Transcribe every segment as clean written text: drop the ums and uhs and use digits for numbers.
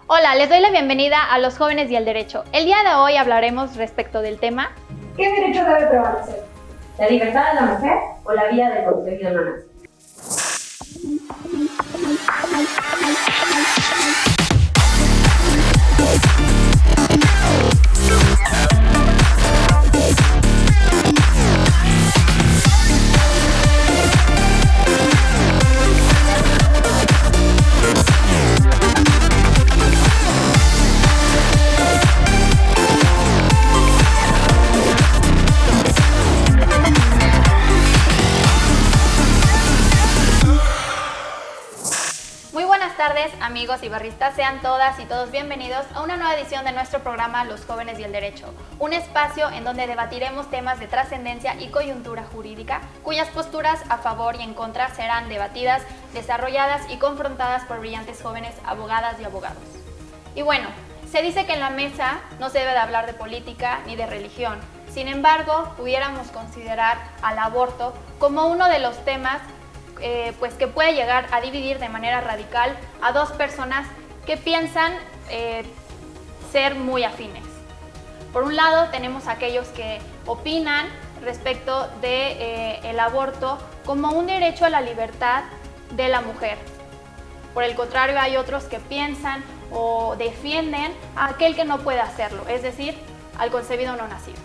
Hola, les doy la bienvenida a Los Jóvenes y el Derecho. El día de hoy hablaremos respecto del tema ¿qué derecho debe prevalecer? ¿La libertad de la mujer o la vida del concebido no nacido? Buenas tardes, amigos y barristas, sean todas y todos bienvenidos a una nueva edición de nuestro programa Los Jóvenes y el Derecho, un espacio en donde debatiremos temas de trascendencia y coyuntura jurídica, cuyas posturas a favor y en contra serán debatidas, desarrolladas y confrontadas por brillantes jóvenes abogadas y abogados. Y bueno, se dice que en la mesa no se debe de hablar de política ni de religión, sin embargo, pudiéramos considerar al aborto como uno de los temas pues que puede llegar a dividir de manera radical a dos personas que piensan ser muy afines. Por un lado tenemos aquellos que opinan respecto de el aborto como un derecho a la libertad de la mujer. Por el contrario, hay otros que piensan o defienden a aquel que no puede hacerlo, es decir, al concebido no nacido.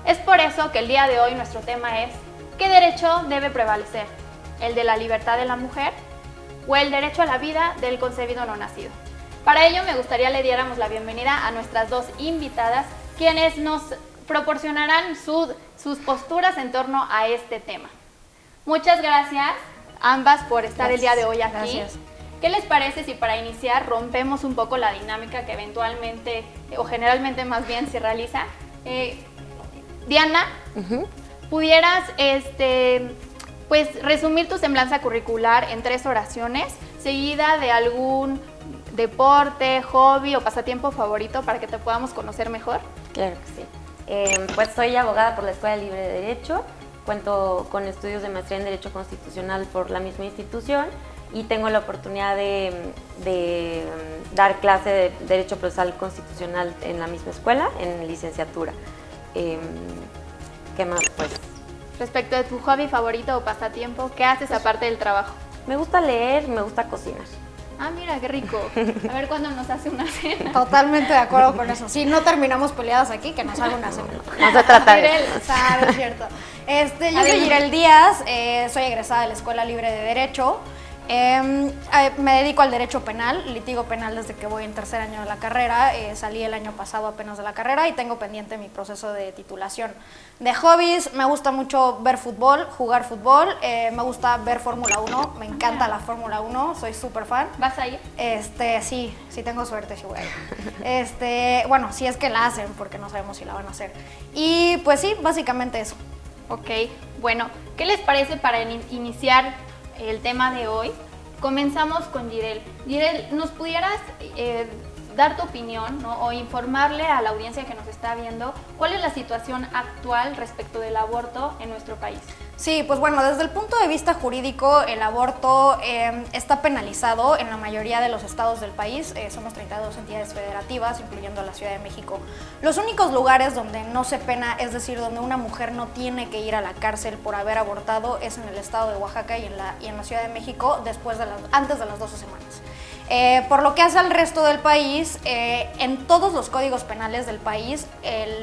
Es por eso que el día de hoy nuestro tema es ¿qué derecho debe prevalecer? ¿El de la libertad de la mujer o el derecho a la vida del concebido no nacido? Para ello me gustaría le diéramos la bienvenida a nuestras dos invitadas, quienes nos proporcionarán sus posturas en torno a este tema. Muchas gracias ambas por estar el día de hoy aquí. Gracias. ¿Qué les parece si para iniciar rompemos un poco la dinámica que eventualmente o generalmente más bien se realiza? Diana, ¿pudieras pues resumir tu semblanza curricular en 3 oraciones, seguida de algún deporte, hobby o pasatiempo favorito para que te podamos conocer mejor? Claro que sí. Pues soy abogada por la Escuela Libre de Derecho, cuento con estudios de maestría en Derecho Constitucional por la misma institución y tengo la oportunidad de dar clase de Derecho Procesal Constitucional en la misma escuela, en licenciatura. ¿Qué más? Pues Respecto de tu hobby favorito o pasatiempo, ¿qué haces aparte del trabajo? me gusta leer, me gusta cocinar. Ah, mira, qué rico. A ver cuándo nos hace una cena. Totalmente de acuerdo con eso. Si no terminamos peleadas aquí, que nos haga una cena. No se trata de Jirel, eso. Sabe, es cierto. Yo soy Jirel Díaz, soy egresada de la Escuela Libre de Derecho. Me dedico al derecho penal, litigo penal desde que voy en tercer año de la carrera, salí el año pasado apenas de la carrera y tengo pendiente mi proceso de titulación. De hobbies, me gusta mucho ver fútbol, jugar fútbol, me gusta ver Fórmula 1, me encanta la Fórmula 1, soy súper fan. ¿Vas a ir? Sí tengo suerte, sí voy a ir. Bueno, si es que la hacen, porque no sabemos si la van a hacer. Y pues sí, básicamente eso. Ok, bueno, ¿qué les parece para iniciar el tema de hoy? Comenzamos con Jirel. Jirel, ¿nos pudieras dar tu opinión, ¿no? O informarle a la audiencia que nos está viendo cuál es la situación actual respecto del aborto en nuestro país? Sí, pues bueno, desde el punto de vista jurídico, el aborto está penalizado en la mayoría de los estados del país. Somos 32 entidades federativas, incluyendo la Ciudad de México. Los únicos lugares donde no se pena, es decir, donde una mujer no tiene que ir a la cárcel por haber abortado, es en el estado de Oaxaca y en la Ciudad de México antes de las 12 semanas. Por lo que hace al resto del país, en todos los códigos penales del país,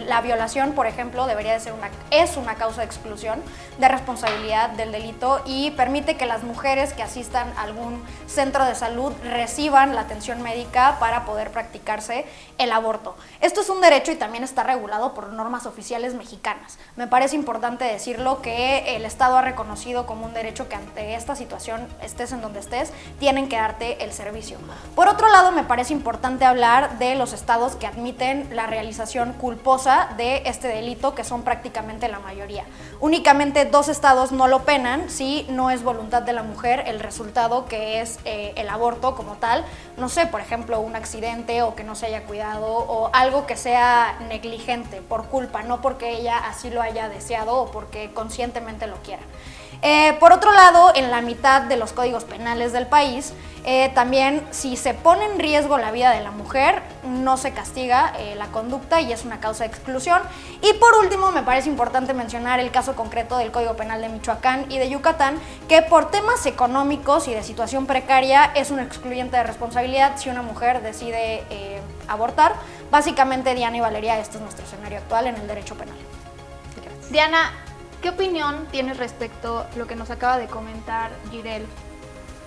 la violación, por ejemplo, debería de ser es una causa de exclusión de responsabilidad del delito y permite que las mujeres que asistan a algún centro de salud reciban la atención médica para poder practicarse el aborto. Esto es un derecho y también está regulado por normas oficiales mexicanas. Me parece importante decirlo, que el Estado ha reconocido como un derecho que ante esta situación, estés en donde estés, tienen que darte el servicio. Por otro lado, me parece importante hablar de los estados que admiten la realización culposa de este delito, que son prácticamente la mayoría. Únicamente 2 estados no lo penan si no es voluntad de la mujer el resultado, que es el aborto como tal. No sé, por ejemplo, un accidente o que no se haya cuidado o algo que sea negligente por culpa, no porque ella así lo haya deseado o porque conscientemente lo quiera. Por otro lado, en la mitad de los códigos penales del país, también si se pone en riesgo la vida de la mujer, no se castiga la conducta y es una causa de exclusión. Y por último, me parece importante mencionar el caso concreto del Código Penal de Michoacán y de Yucatán, que por temas económicos y de situación precaria es un excluyente de responsabilidad si una mujer decide abortar. Básicamente, Diana y Valeria, este es nuestro escenario actual en el derecho penal. Gracias. Diana, ¿qué opinión tienes respecto a lo que nos acaba de comentar Jirel?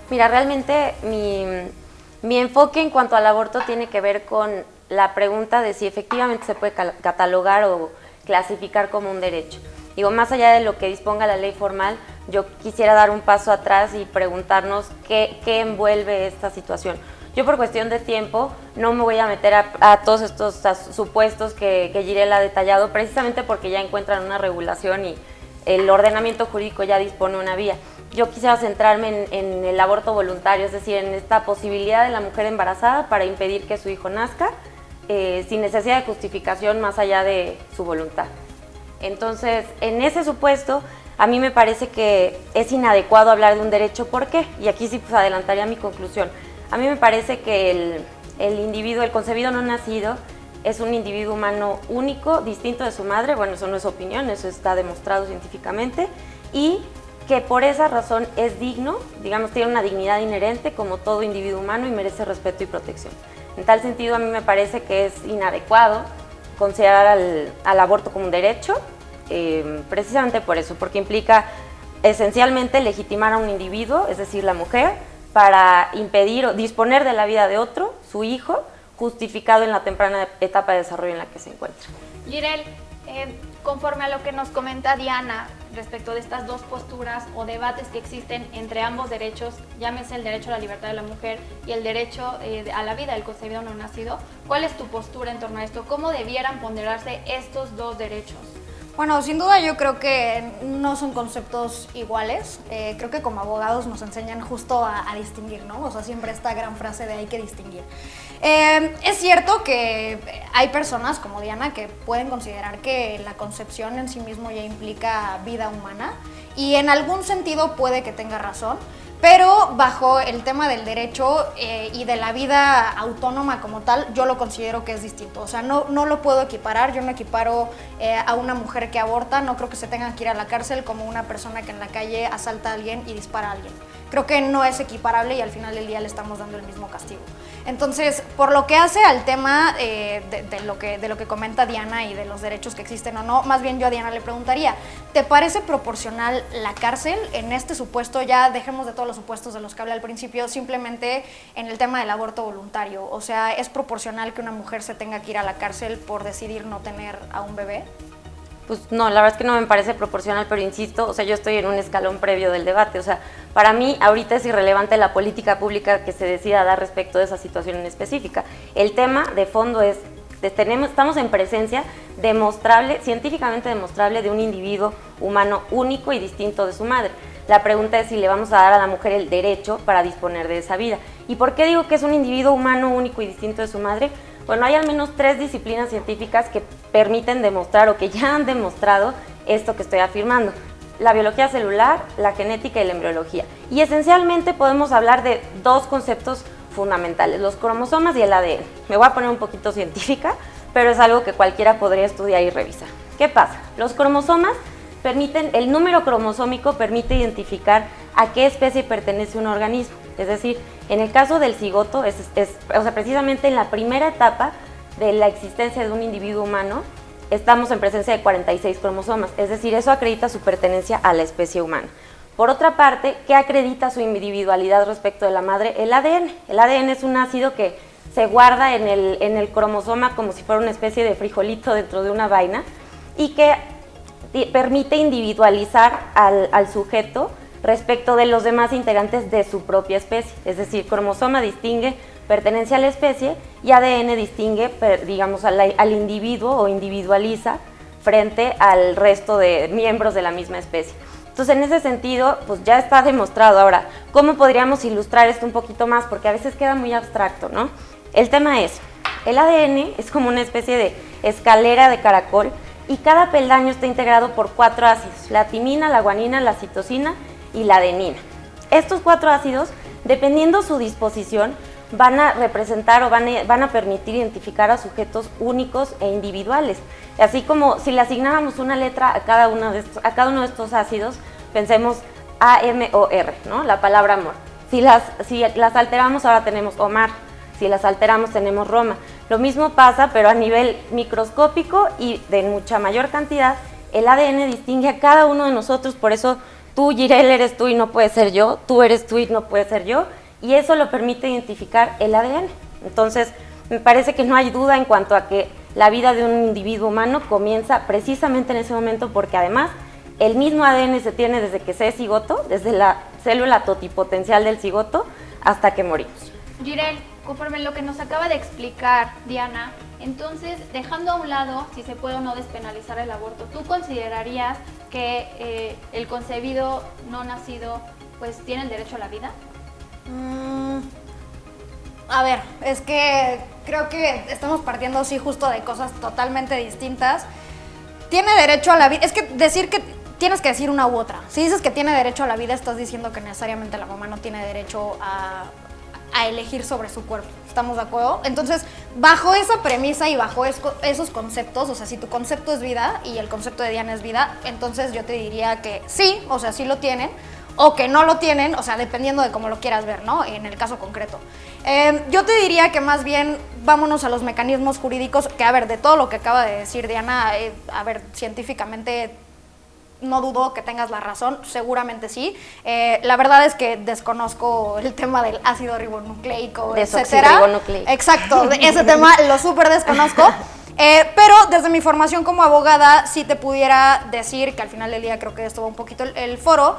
Mira, realmente mi enfoque en cuanto al aborto tiene que ver con la pregunta de si efectivamente se puede catalogar o clasificar como un derecho. Digo, más allá de lo que disponga la ley formal, yo quisiera dar un paso atrás y preguntarnos qué envuelve esta situación. Yo por cuestión de tiempo no me voy a meter a todos estos supuestos que Jirel ha detallado, precisamente porque ya encuentran una regulación y el ordenamiento jurídico ya dispone una vía. Yo quisiera centrarme en el aborto voluntario, es decir, en esta posibilidad de la mujer embarazada para impedir que su hijo nazca sin necesidad de justificación más allá de su voluntad. Entonces, en ese supuesto, a mí me parece que es inadecuado hablar de un derecho. ¿Por qué? Y aquí sí pues, adelantaría mi conclusión. A mí me parece que el individuo, el concebido no nacido, es un individuo humano único, distinto de su madre. Bueno, eso no es opinión, eso está demostrado científicamente. Y que por esa razón es digno, digamos, tiene una dignidad inherente como todo individuo humano y merece respeto y protección. En tal sentido, a mí me parece que es inadecuado considerar al aborto como un derecho, precisamente por eso, porque implica esencialmente legitimar a un individuo, es decir, la mujer, para impedir o disponer de la vida de otro, su hijo, justificado en la temprana etapa de desarrollo en la que se encuentra. Jirel, conforme a lo que nos comenta Diana respecto de estas dos posturas o debates que existen entre ambos derechos, llámese el derecho a la libertad de la mujer y el derecho a la vida del concebido no nacido, ¿cuál es tu postura en torno a esto? ¿Cómo debieran ponderarse estos dos derechos? Bueno, sin duda yo creo que no son conceptos iguales. Creo que como abogados nos enseñan justo a distinguir, ¿no? O sea, siempre esta gran frase de hay que distinguir. Es cierto que hay personas como Diana que pueden considerar que la concepción en sí mismo ya implica vida humana y en algún sentido puede que tenga razón. Pero bajo el tema del derecho y de la vida autónoma como tal, yo lo considero que es distinto. O sea, no lo puedo equiparar, yo no equiparo a una mujer que aborta, no creo que se tenga que ir a la cárcel como una persona que en la calle asalta a alguien y dispara a alguien. Creo que no es equiparable y al final del día le estamos dando el mismo castigo. Entonces, por lo que hace al tema de lo que comenta Diana y de los derechos que existen o no, más bien yo a Diana le preguntaría, ¿te parece proporcional la cárcel en este supuesto? Ya dejemos de todos los supuestos de los que hablé al principio, simplemente en el tema del aborto voluntario. O sea, ¿es proporcional que una mujer se tenga que ir a la cárcel por decidir no tener a un bebé? Pues no, la verdad es que no me parece proporcional, pero insisto, o sea, yo estoy en un escalón previo del debate, o sea, para mí ahorita es irrelevante la política pública que se decida dar respecto de esa situación en específica. El tema de fondo es, estamos en presencia demostrable, científicamente demostrable, de un individuo humano único y distinto de su madre. La pregunta es si le vamos a dar a la mujer el derecho para disponer de esa vida. ¿Y por qué digo que es un individuo humano único y distinto de su madre? Bueno, hay al menos 3 disciplinas científicas que permiten demostrar o que ya han demostrado esto que estoy afirmando. La biología celular, la genética y la embriología. Y esencialmente podemos hablar de 2 conceptos fundamentales, los cromosomas y el ADN. Me voy a poner un poquito científica, pero es algo que cualquiera podría estudiar y revisar. ¿Qué pasa? Los cromosomas el número cromosómico permite identificar a qué especie pertenece un organismo. Es decir, en el caso del cigoto, o sea, precisamente en la primera etapa de la existencia de un individuo humano, estamos en presencia de 46 cromosomas, es decir, eso acredita su pertenencia a la especie humana. Por otra parte, ¿qué acredita su individualidad respecto de la madre? El ADN. El ADN es un ácido que se guarda en el cromosoma como si fuera una especie de frijolito dentro de una vaina y que permite individualizar al sujeto respecto de los demás integrantes de su propia especie. Es decir, cromosoma distingue pertenencia a la especie y ADN distingue, digamos, al individuo o individualiza frente al resto de miembros de la misma especie. Entonces, en ese sentido, pues ya está demostrado. Ahora, ¿cómo podríamos ilustrar esto un poquito más? Porque a veces queda muy abstracto, ¿no? El tema es, el ADN es como una especie de escalera de caracol y cada peldaño está integrado por 4 ácidos, la timina, la guanina, la citosina y la adenina. Estos 4 ácidos, dependiendo su disposición, van a representar o van a permitir identificar a sujetos únicos e individuales. Así como si le asignáramos una letra a cada uno de estos ácidos, pensemos A-M-O-R, ¿no? La palabra amor. Si las alteramos, ahora tenemos Omar. Si las alteramos, tenemos Roma. Lo mismo pasa, pero a nivel microscópico y de mucha mayor cantidad. El ADN distingue a cada uno de nosotros, por eso tú, Jirel, eres tú y no puedes ser yo, tú eres tú y no puedes ser yo, y eso lo permite identificar el ADN. Entonces, me parece que no hay duda en cuanto a que la vida de un individuo humano comienza precisamente en ese momento, porque además el mismo ADN se tiene desde que se es cigoto, desde la célula totipotencial del cigoto hasta que morimos. Jirel, conforme lo que nos acaba de explicar Diana, entonces, dejando a un lado si se puede o no despenalizar el aborto, ¿tú considerarías que el concebido no nacido pues tiene el derecho a la vida? A ver, es que creo que estamos partiendo sí justo de cosas totalmente distintas. Tiene derecho a la vida, es que decir que tienes que decir una u otra. Si dices que tiene derecho a la vida, estás diciendo que necesariamente la mamá no tiene derecho a elegir sobre su cuerpo. ¿Estamos de acuerdo? Entonces, bajo esa premisa y bajo esos conceptos, o sea, si tu concepto es vida y el concepto de Diana es vida, entonces yo te diría que sí, o sea, sí lo tienen, o que no lo tienen, o sea, dependiendo de cómo lo quieras ver, ¿no? En el caso concreto. Yo te diría que más bien vámonos a los mecanismos jurídicos, que a ver, de todo lo que acaba de decir Diana, a ver, científicamente no dudo que tengas la razón, seguramente sí. La verdad es que desconozco el tema del ácido ribonucleico, etcétera. Exacto, ese tema lo súper desconozco. Pero desde mi formación como abogada sí te pudiera decir, que al final del día creo que esto va un poquito el foro,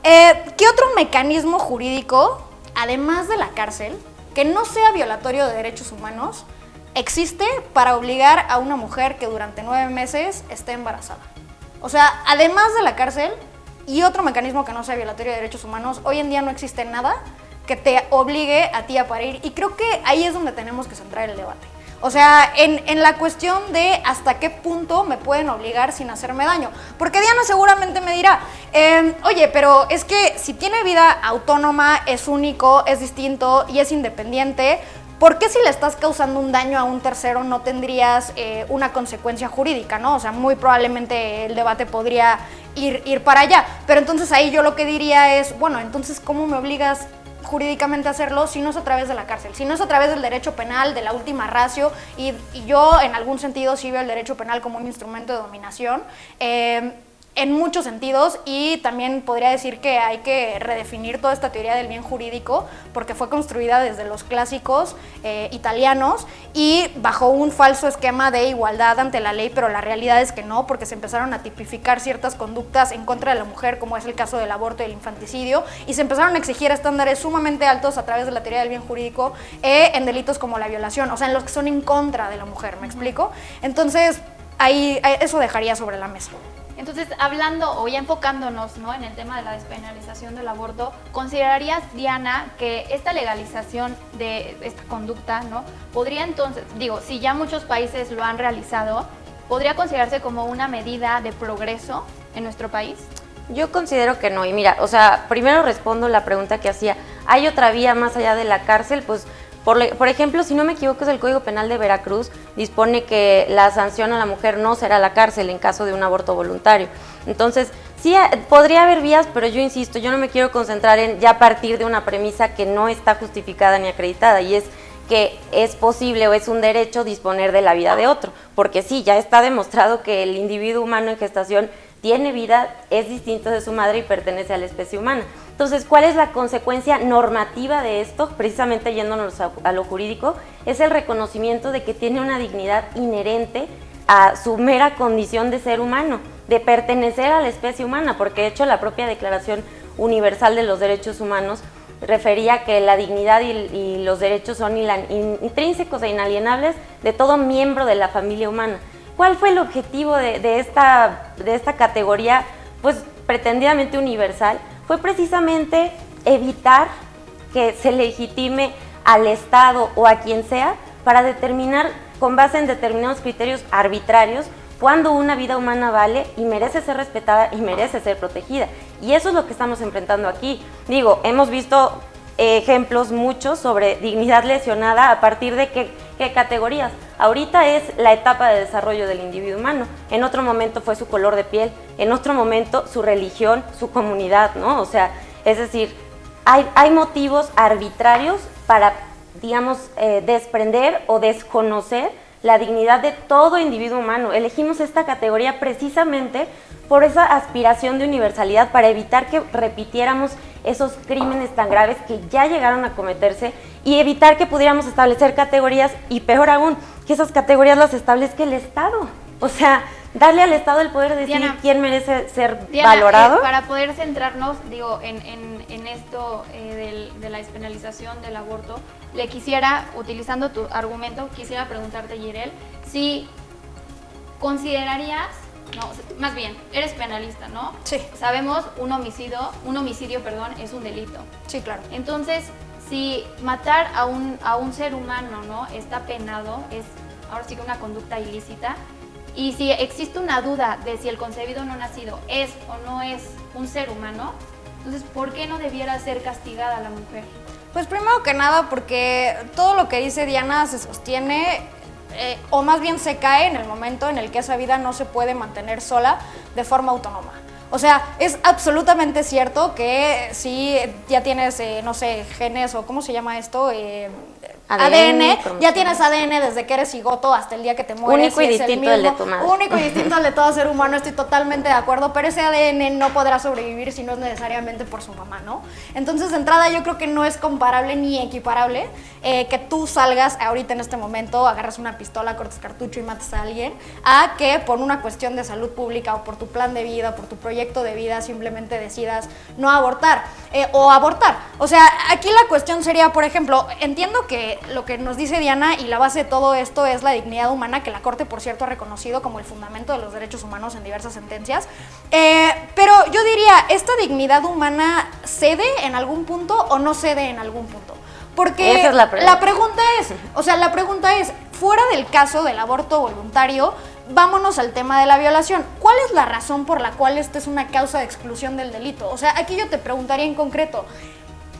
¿qué otro mecanismo jurídico, además de la cárcel, que no sea violatorio de derechos humanos, existe para obligar a una mujer que durante 9 meses esté embarazada? O sea, además de la cárcel y otro mecanismo que no sea violatorio de derechos humanos, hoy en día no existe nada que te obligue a ti a parir, y creo que ahí es donde tenemos que centrar el debate. O sea, en la cuestión de hasta qué punto me pueden obligar sin hacerme daño. Porque Diana seguramente me dirá, oye, pero es que si tiene vida autónoma, es único, es distinto y es independiente, ¿por qué si le estás causando un daño a un tercero no tendrías una consecuencia jurídica, ¿no? O sea, muy probablemente el debate podría ir para allá. Pero entonces ahí yo lo que diría es, bueno, entonces ¿cómo me obligas jurídicamente a hacerlo si no es a través de la cárcel? Si no es a través del derecho penal, de la última ratio, y yo en algún sentido sí veo el derecho penal como un instrumento de dominación, en muchos sentidos, y también podría decir que hay que redefinir toda esta teoría del bien jurídico porque fue construida desde los clásicos italianos y bajo un falso esquema de igualdad ante la ley, pero la realidad es que no, porque se empezaron a tipificar ciertas conductas en contra de la mujer, como es el caso del aborto y el infanticidio, y se empezaron a exigir estándares sumamente altos a través de la teoría del bien jurídico en delitos como la violación, o sea, en los que son en contra de la mujer, ¿me explico? Entonces, ahí eso dejaría sobre la mesa. Entonces, hablando o ya enfocándonos, ¿no?, en el tema de la despenalización del aborto, ¿considerarías, Diana, que esta legalización de esta conducta, ¿no?, podría entonces, digo, si ya muchos países lo han realizado, podría considerarse como una medida de progreso en nuestro país? Yo considero que no, y mira, o sea, primero respondo la pregunta que hacía, ¿hay otra vía más allá de la cárcel? Pues, por ejemplo, si no me equivoco, es el Código Penal de Veracruz, dispone que la sanción a la mujer no será la cárcel en caso de un aborto voluntario. Entonces, sí, podría haber vías, pero yo insisto, yo no me quiero concentrar en ya partir de una premisa que no está justificada ni acreditada, y es que es posible o es un derecho disponer de la vida de otro, porque sí, ya está demostrado que el individuo humano en gestación tiene vida, es distinto de su madre y pertenece a la especie humana. Entonces, ¿cuál es la consecuencia normativa de esto? Precisamente yéndonos a lo jurídico, es el reconocimiento de que tiene una dignidad inherente a su mera condición de ser humano, de pertenecer a la especie humana, porque de hecho la propia Declaración Universal de los Derechos Humanos refería que la dignidad y los derechos son intrínsecos e inalienables de todo miembro de la familia humana. ¿Cuál fue el objetivo de esta categoría, pues pretendidamente universal? Fue precisamente evitar que se legitime al Estado o a quien sea para determinar, con base en determinados criterios arbitrarios, cuando una vida humana vale y merece ser respetada y merece ser protegida. Y eso es lo que estamos enfrentando aquí. Digo, hemos visto ejemplos muchos sobre dignidad lesionada a partir de qué categorías. Ahorita es la etapa de desarrollo del individuo humano, en otro momento fue su color de piel, en otro momento su religión, su comunidad, ¿no? O sea, es decir, hay motivos arbitrarios para, digamos, desprender o desconocer la dignidad de todo individuo humano. Elegimos esta categoría precisamente por esa aspiración de universalidad, para evitar que repitiéramos esos crímenes tan graves que ya llegaron a cometerse y evitar que pudiéramos establecer categorías y, peor aún, que esas categorías las establezca el Estado. O sea, darle al Estado el poder de decidir Diana, quién merece ser Diana, valorado. para poder centrarnos, digo, en esto de la despenalización del aborto, le quisiera, utilizando tu argumento, quisiera preguntarte, Yirel, si considerarías, no, más bien, eres penalista, ¿no? Sí. Sabemos, un homicidio, es un delito. Sí, claro. Entonces, si matar a un ser humano, ¿no?, está penado, es ahora sí que una conducta ilícita, y si existe una duda de si el concebido no nacido es o no es un ser humano, entonces, ¿por qué no debiera ser castigada la mujer? Pues primero que nada porque todo lo que dice Diana se sostiene, o más bien se cae en el momento en el que esa vida no se puede mantener sola de forma autónoma. O sea, es absolutamente cierto que si ya tienes, no sé, genes o ¿cómo se llama esto? ADN, ya tienes ADN desde que eres cigoto hasta el día que te mueres. Único y distinto del de tu madre. Único y distinto al de todo ser humano, estoy totalmente de acuerdo, pero ese ADN no podrá sobrevivir si no es necesariamente por su mamá, ¿no? Entonces, de entrada, yo creo que no es comparable ni equiparable que tú salgas ahorita en este momento, agarras una pistola, cortes cartucho y mates a alguien, a que por una cuestión de salud pública o por tu plan de vida, por tu proyecto de vida, simplemente decidas no abortar o abortar. O sea, aquí la cuestión sería, por ejemplo, entiendo que lo que nos dice Diana y la base de todo esto es la dignidad humana, que la Corte, por cierto, ha reconocido como el fundamento de los derechos humanos en diversas sentencias. Pero yo diría, ¿esta dignidad humana cede en algún punto o no cede en algún punto? Porque esa es la pregunta. La pregunta es, fuera del caso del aborto voluntario, vámonos al tema de la violación. ¿Cuál es la razón por la cual esta es una causa de exclusión del delito? O sea, aquí yo te preguntaría en concreto,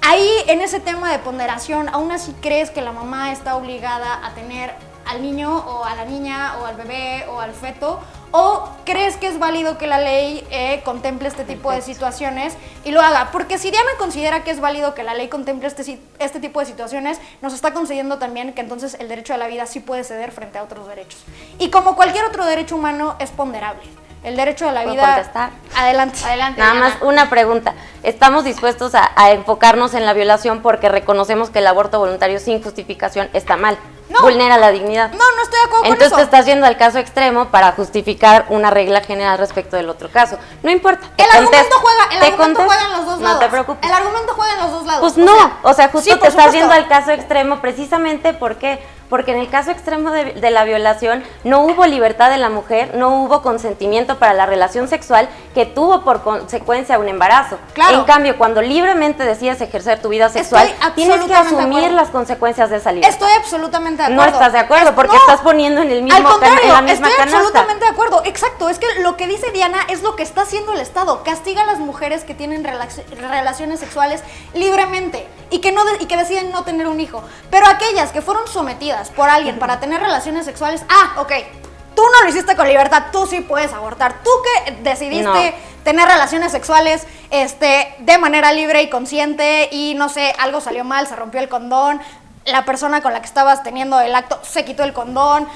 ahí en ese tema de ponderación, ¿aún así crees que la mamá está obligada a tener al niño o a la niña o al bebé o al feto? ¿O crees que es válido que la ley contemple este tipo de situaciones y lo haga? Porque si Diana considera que es válido que la ley contemple este tipo de situaciones, nos está concediendo también que entonces el derecho a la vida sí puede ceder frente a otros derechos. Y como cualquier otro derecho humano, es ponderable. El derecho a la vida... ¿Puedo contestar? Adelante. Nada Diana. más una pregunta. ¿Estamos dispuestos a enfocarnos en la violación porque reconocemos que el aborto voluntario sin justificación está mal? No. Vulnera la dignidad. No, no estoy de acuerdo con Entonces eso. te estás yendo al caso extremo para justificar una regla general respecto del otro caso. No importa. El argumento juega en los dos lados. No te preocupes. El argumento juega en los dos lados. Pues no, o sea, justo sí, te estás supuesto. yendo al caso extremo precisamente porque en el caso extremo de la violación no hubo libertad de la mujer, no hubo consentimiento para la relación sexual que tuvo por consecuencia un embarazo. Claro. En cambio, cuando libremente decides ejercer tu vida sexual, tienes que asumir las consecuencias de esa libertad. Estoy absolutamente de acuerdo. No estás de acuerdo porque estás poniendo en el mismo al contrario, en la misma estoy canasta. absolutamente de acuerdo. Exacto, es que lo que dice Diana es lo que está haciendo el Estado. Castiga a las mujeres que tienen relaciones sexuales libremente y que deciden no tener un hijo. Pero aquellas que fueron sometidas por alguien para tener relaciones sexuales, ok, tú no lo hiciste con libertad, tú sí puedes abortar. Tú que decidiste tener relaciones sexuales de manera libre y consciente y no sé, algo salió mal, se rompió el condón, la persona con la que estabas teniendo el acto se quitó el condón,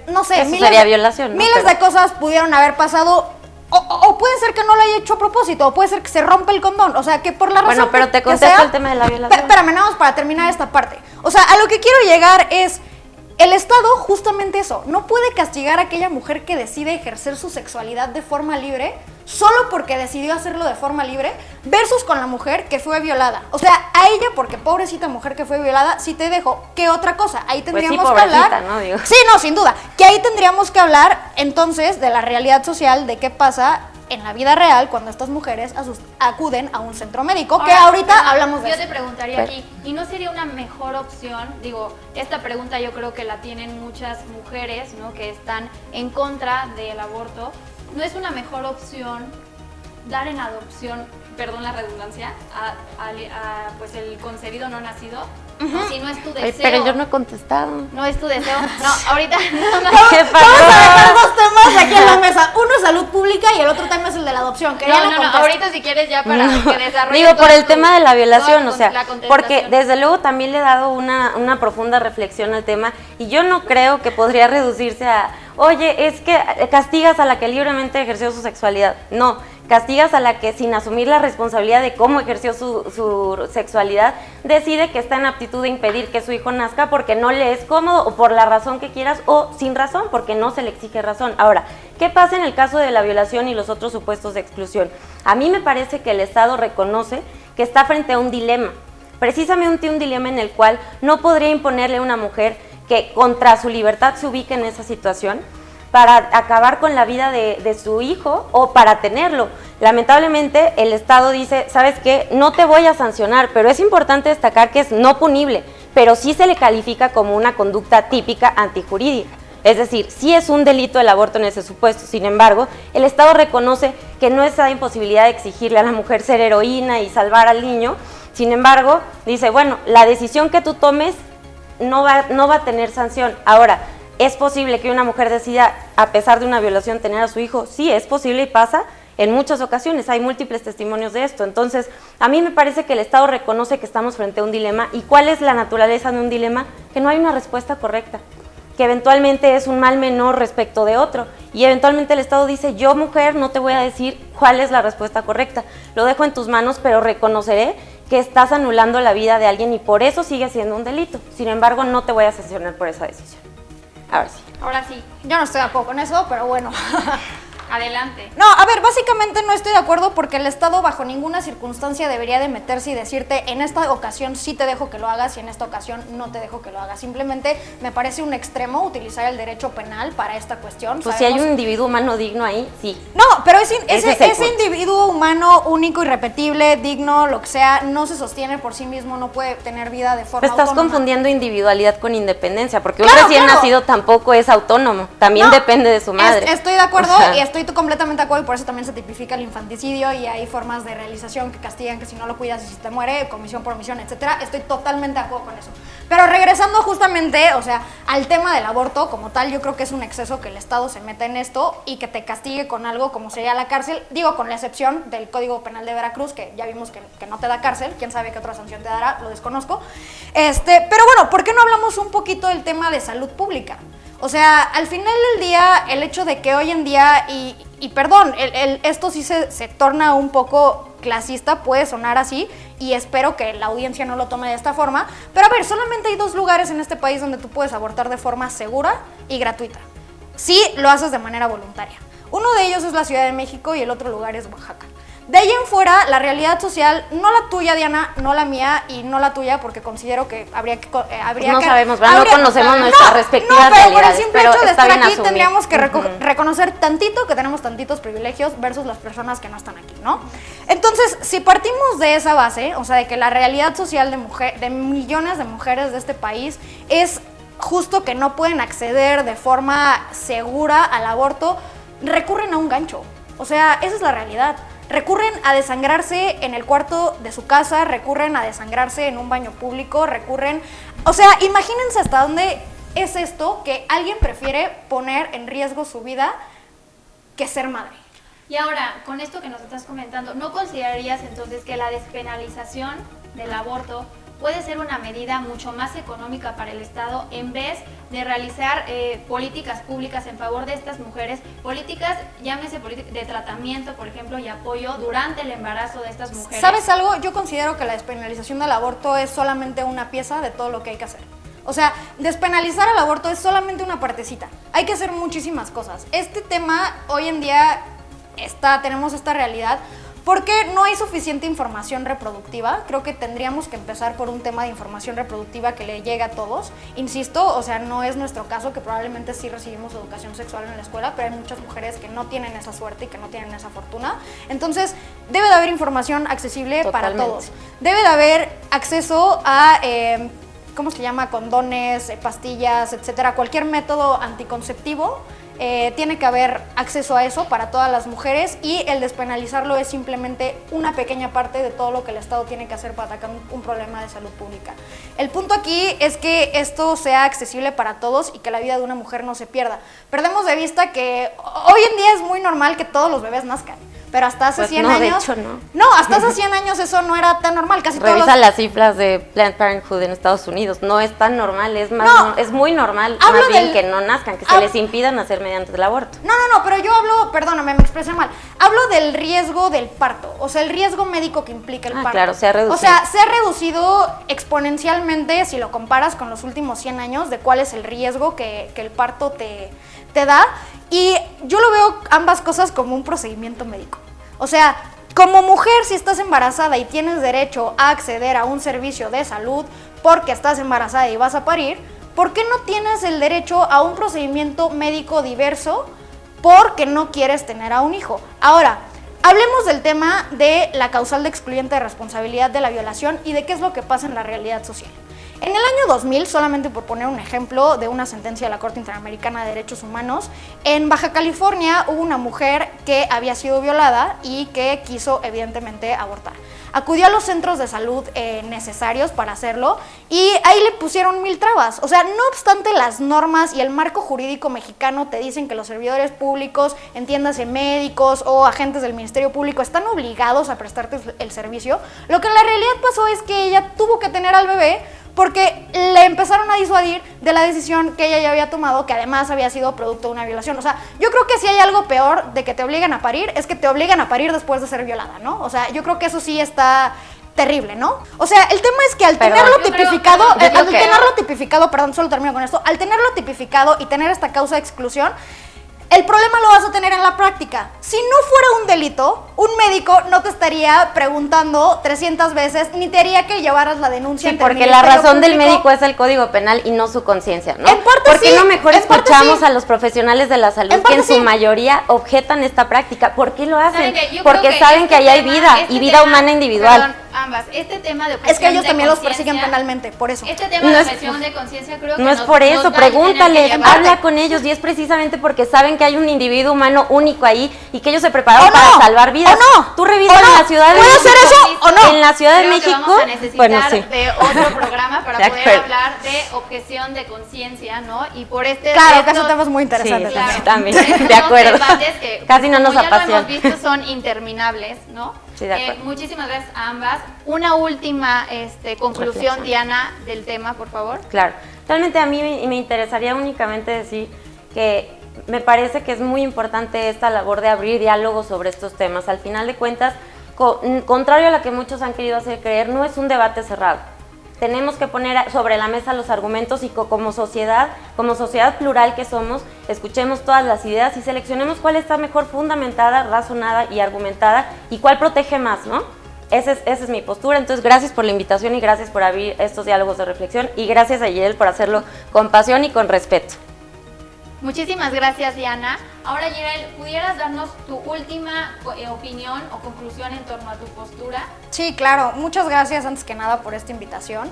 no sé, Eso sería violación, ¿no? miles de cosas pudieron haber pasado. O puede ser que no lo haya hecho a propósito, o puede ser que se rompa el condón, o sea, que por la razón Bueno, pero te que contesto sea, el tema de la violación. Espérame, nada más para terminar esta parte. O sea, a lo que quiero llegar es, el Estado justamente eso, no puede castigar a aquella mujer que decide ejercer su sexualidad de forma libre, solo porque decidió hacerlo de forma libre, versus con la mujer que fue violada. O sea, a ella, porque pobrecita mujer que fue violada, sí te dejo. ¿Qué otra cosa? Ahí tendríamos que hablar. ¿No? Digo. Sí, no, sin duda. Que ahí tendríamos que hablar entonces de la realidad social, de qué pasa en la vida real cuando estas mujeres acuden a un centro médico, que Ahora, ahorita hablamos de yo eso. te preguntaría aquí, ¿y no sería una mejor opción? Digo, esta pregunta yo creo que la tienen muchas mujeres, ¿no?, que están en contra del aborto. ¿No es una mejor opción dar en adopción, perdón la redundancia, pues el concebido no nacido? Si no es tu deseo. Ay, pero yo no he contestado. No es tu deseo. No, ahorita no. ¿Qué pasó? Vamos a dejar dos temas aquí en la mesa. Uno es salud pública y el otro tema es el de la adopción. Que ya lo contesté. Ahorita si quieres ya para que desarrolles. Digo, por el tu- tema de la violación, toda o sea, la contestación. porque desde luego también le he dado una profunda reflexión al tema y yo no creo que podría reducirse a, oye, es que castigas a la que libremente ejerció su sexualidad. No, castigas a la que sin asumir la responsabilidad de cómo ejerció su sexualidad, decide que está en aptitud de impedir que su hijo nazca porque no le es cómodo o por la razón que quieras o sin razón, porque no se le exige razón. Ahora, ¿qué pasa en el caso de la violación y los otros supuestos de exclusión? A mí me parece que el Estado reconoce que está frente a un dilema, precisamente un dilema en el cual no podría imponerle a una mujer que contra su libertad se ubique en esa situación para acabar con la vida de su hijo o para tenerlo. Lamentablemente el Estado dice, ¿sabes qué? No te voy a sancionar, pero es importante destacar que es no punible, pero sí se le califica como una conducta típica antijurídica. Es decir, sí es un delito el aborto en ese supuesto. Sin embargo, el Estado reconoce que no está en posibilidad de exigirle a la mujer ser heroína y salvar al niño. Sin embargo, dice, bueno, la decisión que tú tomes no va a tener sanción. Ahora, ¿es posible que una mujer decida, a pesar de una violación, tener a su hijo? Sí, es posible y pasa en muchas ocasiones, hay múltiples testimonios de esto. Entonces, a mí me parece que el Estado reconoce que estamos frente a un dilema. ¿Y cuál es la naturaleza de un dilema? Que no hay una respuesta correcta, que eventualmente es un mal menor respecto de otro. Y eventualmente el Estado dice, yo mujer no te voy a decir cuál es la respuesta correcta, lo dejo en tus manos, pero reconoceré que estás anulando la vida de alguien y por eso sigue siendo un delito. Sin embargo, no te voy a sancionar por esa decisión. Ahora sí. Ahora sí, Yo no estoy de acuerdo con eso, pero bueno. adelante. No, a ver, básicamente no estoy de acuerdo porque el Estado bajo ninguna circunstancia debería de meterse y decirte en esta ocasión sí te dejo que lo hagas y en esta ocasión no te dejo que lo hagas. Simplemente me parece un extremo utilizar el derecho penal para esta cuestión. Pues si hay un individuo humano digno ahí, sí. No, pero ese es el punto. individuo humano único, irrepetible, digno, lo que sea, no se sostiene por sí mismo, no puede tener vida de forma Pero estás autónoma. confundiendo individualidad con independencia, porque Claro, un recién claro. nacido tampoco es autónomo, también No, depende de su madre. Estoy de acuerdo O sea, y estoy completamente de acuerdo y por eso también se tipifica el infanticidio y hay formas de realización que castigan que si no lo cuidas y si te muere, comisión por omisión, etcétera. Estoy totalmente de acuerdo con eso. Pero regresando justamente, o sea, al tema del aborto como tal, yo creo que es un exceso que el Estado se meta en esto y que te castigue con algo como sería la cárcel, digo con la excepción del Código Penal de Veracruz, que ya vimos que no te da cárcel, quién sabe qué otra sanción te dará, lo desconozco. Pero bueno, ¿por qué no hablamos un poquito del tema de salud pública? O sea, al final del día, el hecho de que hoy en día, y perdón, esto sí se torna un poco clasista, puede sonar así, y espero que la audiencia no lo tome de esta forma, pero a ver, solamente hay 2 lugares en este país donde tú puedes abortar de forma segura y gratuita. Sí, lo haces de manera voluntaria. Uno de ellos es la Ciudad de México y el otro lugar es Oaxaca. De ahí en fuera, la realidad social, no la tuya, Diana, no la mía y no la tuya, porque considero que habría que... no sabemos, ¿verdad? No conocemos nuestras respectivas pero por el realidades, simple pero hecho de está estar bien aquí, asumir. tendríamos que reconocer tantito que tenemos tantitos privilegios versus las personas que no están aquí, ¿no? Entonces, si partimos de esa base, o sea, de que la realidad social de millones de mujeres de este país es justo que no pueden acceder de forma segura al aborto, recurren a un gancho. O sea, esa es la realidad. Recurren a desangrarse en el cuarto de su casa, recurren a desangrarse en un baño público, o sea, imagínense hasta dónde es esto que alguien prefiere poner en riesgo su vida que ser madre. Y ahora, con esto que nos estás comentando, ¿no considerarías entonces que la despenalización del aborto puede ser una medida mucho más económica para el Estado en vez de realizar políticas públicas en favor de estas mujeres, políticas, llámese de tratamiento, por ejemplo, y apoyo durante el embarazo de estas mujeres? ¿Sabes algo? Yo considero que la despenalización del aborto es solamente una pieza de todo lo que hay que hacer. O sea, despenalizar el aborto es solamente una partecita. Hay que hacer muchísimas cosas. Este tema hoy en día tenemos esta realidad Porque no hay suficiente información reproductiva. Creo que tendríamos que empezar por un tema de información reproductiva que le llegue a todos. Insisto, o sea, no es nuestro caso, que probablemente sí recibimos educación sexual en la escuela, pero hay muchas mujeres que no tienen esa suerte y que no tienen esa fortuna. Entonces, debe de haber información accesible para todos. Debe de haber acceso a, ¿cómo se llama? Condones, pastillas, etcétera, cualquier método anticonceptivo. Tiene que haber acceso a eso para todas las mujeres, y el despenalizarlo es simplemente una pequeña parte de todo lo que el Estado tiene que hacer para atacar un problema de salud pública. El punto aquí es que esto sea accesible para todos y que la vida de una mujer no se pierda. Perdemos de vista que hoy en día es muy normal que todos los bebés nazcan, pero hasta hace 100 años... De hecho, no. No, hasta hace 100 años eso no era tan normal. Revisa las cifras de Planned Parenthood en Estados Unidos. No es tan normal, es más es muy normal más bien que no nazcan, que se les impidan hacer mediante el aborto. No, pero yo hablo, perdóname, me expresé mal. Hablo del riesgo del parto, o sea, el riesgo médico que implica el parto. Claro, se ha reducido. O sea, se ha reducido exponencialmente si lo comparas con los últimos 100 años de cuál es el riesgo que el parto te da. Y yo lo veo ambas cosas como un procedimiento médico. O sea, como mujer, si estás embarazada y tienes derecho a acceder a un servicio de salud porque estás embarazada y vas a parir, ¿por qué no tienes el derecho a un procedimiento médico diverso porque no quieres tener a un hijo? Ahora, hablemos del tema de la causal de excluyente de responsabilidad de la violación y de qué es lo que pasa en la realidad social. En el año 2000, solamente por poner un ejemplo de una sentencia de la Corte Interamericana de Derechos Humanos, en Baja California hubo una mujer que había sido violada y que quiso evidentemente abortar. Acudió a los centros de salud necesarios para hacerlo y ahí le pusieron 1000 trabas. O sea, no obstante las normas y el marco jurídico mexicano te dicen que los servidores públicos, entiéndase médicos o agentes del Ministerio Público, están obligados a prestarte el servicio, lo que en la realidad pasó es que ella tuvo que tener al bebé porque le empezaron a disuadir de la decisión que ella ya había tomado, que además había sido producto de una violación. O sea, yo creo que si hay algo peor de que te obligan a parir, es que te obligan a parir después de ser violada, ¿no? O sea, yo creo que eso sí está terrible, ¿no? O sea, el tema es que al tenerlo tipificado, perdón, solo termino con esto, al tenerlo tipificado y tener esta causa de exclusión, el problema lo vas a tener en la práctica. Si no fuera un delito, un médico no te estaría preguntando 300 veces, ni te haría que llevaras la denuncia. Sí, porque la razón del médico es el Código Penal y no su conciencia, ¿no? En parte ¿Por qué sí, no mejor escuchamos sí a los profesionales de la salud que en su mayoría objetan esta práctica? ¿Por qué lo hacen? Porque saben que ahí hay vida y vida humana individual. Perdón, ambas. Este tema de objeción es que ellos también los persiguen penalmente, por eso. Este tema de objeción de conciencia creo que no es por eso, pregúntales, habla con ellos, y es precisamente porque saben que hay un individuo humano único ahí y que ellos se prepararon para salvar vidas. ¿O no? Tú revisas en la Ciudad de México. ¿Puede ser eso o no? En la Ciudad de México. Vamos a necesitar de otro programa para poder hablar de objeción de conciencia, ¿no? Y por claro, que ese tema es muy interesante. Sí, claro, también, de acuerdo. Que, casi no nos apasiona. Ya lo hemos visto, son interminables, ¿no? Sí, de acuerdo. Muchísimas gracias a ambas. Una última conclusión, Diana, del tema, por favor. Claro. Realmente a mí me interesaría únicamente decir que me parece que es muy importante esta labor de abrir diálogos sobre estos temas. Al final de cuentas, contrario a lo que muchos han querido hacer creer, no es un debate cerrado. Tenemos que poner sobre la mesa los argumentos y como sociedad plural que somos, escuchemos todas las ideas y seleccionemos cuál está mejor fundamentada, razonada y argumentada y cuál protege más, ¿no? Esa es mi postura. Entonces, gracias por la invitación y gracias por abrir estos diálogos de reflexión y gracias a Yael por hacerlo con pasión y con respeto. Muchísimas gracias, Diana. Ahora, Yael, ¿pudieras darnos tu última opinión o conclusión en torno a tu postura? Sí, claro. Muchas gracias antes que nada por esta invitación.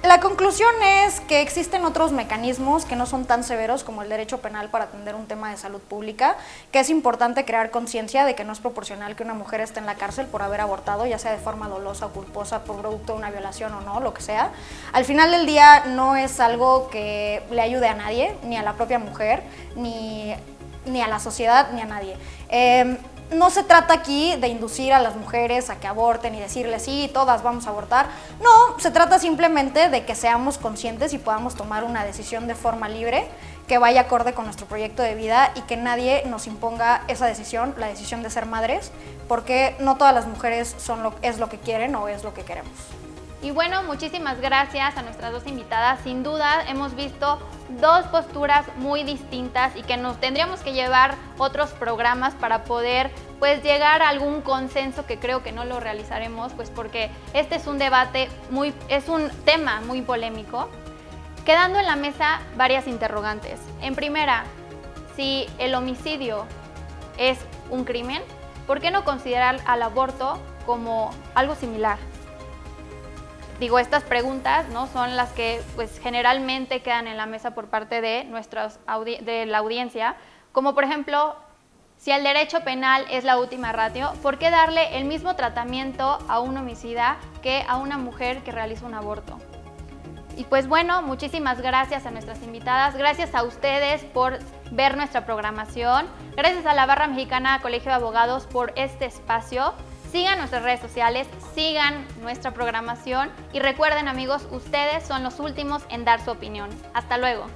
La conclusión es que existen otros mecanismos que no son tan severos como el derecho penal para atender un tema de salud pública, que es importante crear conciencia de que no es proporcional que una mujer esté en la cárcel por haber abortado, ya sea de forma dolosa o culposa por producto de una violación o no, lo que sea. Al final del día no es algo que le ayude a nadie, ni a la propia mujer, ni a la sociedad, ni a nadie. No se trata aquí de inducir a las mujeres a que aborten y decirles, sí, todas vamos a abortar. No, se trata simplemente de que seamos conscientes y podamos tomar una decisión de forma libre, que vaya acorde con nuestro proyecto de vida y que nadie nos imponga esa decisión, la decisión de ser madres, porque no todas las mujeres es lo que quieren o es lo que queremos. Y bueno, muchísimas gracias a nuestras dos invitadas. Sin duda hemos visto dos posturas muy distintas y que nos tendríamos que llevar otros programas para poder pues llegar a algún consenso, que creo que no lo realizaremos, pues porque este es un debate es un tema muy polémico, quedando en la mesa varias interrogantes. En primera, si el homicidio es un crimen, ¿por qué no considerar al aborto como algo similar? Digo, estas preguntas, ¿no?, son las que pues generalmente quedan en la mesa por parte de de la audiencia, como por ejemplo, si el derecho penal es la última ratio, ¿por qué darle el mismo tratamiento a un homicida que a una mujer que realiza un aborto? Y pues bueno, muchísimas gracias a nuestras invitadas, gracias a ustedes por ver nuestra programación, gracias a la Barra Mexicana Colegio de Abogados por este espacio. Sigan nuestras redes sociales, sigan nuestra programación y recuerden, amigos, ustedes son los últimos en dar su opinión. Hasta luego.